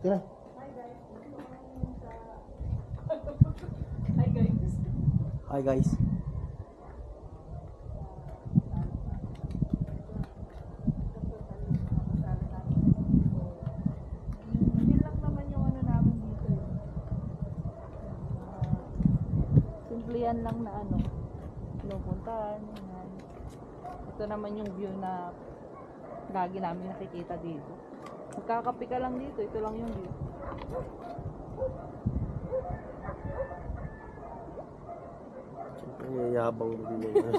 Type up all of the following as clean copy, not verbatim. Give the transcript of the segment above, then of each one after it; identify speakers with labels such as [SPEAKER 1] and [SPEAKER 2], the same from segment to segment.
[SPEAKER 1] Tira.
[SPEAKER 2] Hi guys.
[SPEAKER 1] Hi guys.
[SPEAKER 2] Yun lang naman yung ano namin dito. Simple yan lang na ano. Pinupuntahan. Yan. Ito naman yung view na lagi namin nakikita dito. Magkakape ka lang dito. Ito lang yung view.
[SPEAKER 1] Yabang mo din yun.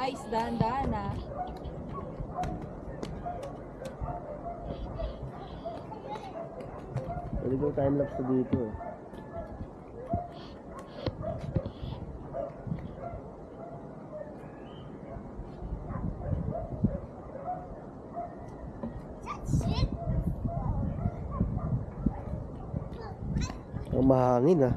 [SPEAKER 2] Ay, dahan-dahan ah.
[SPEAKER 1] Pwede ko time-lapse na dito eh. Ang mahangin ah.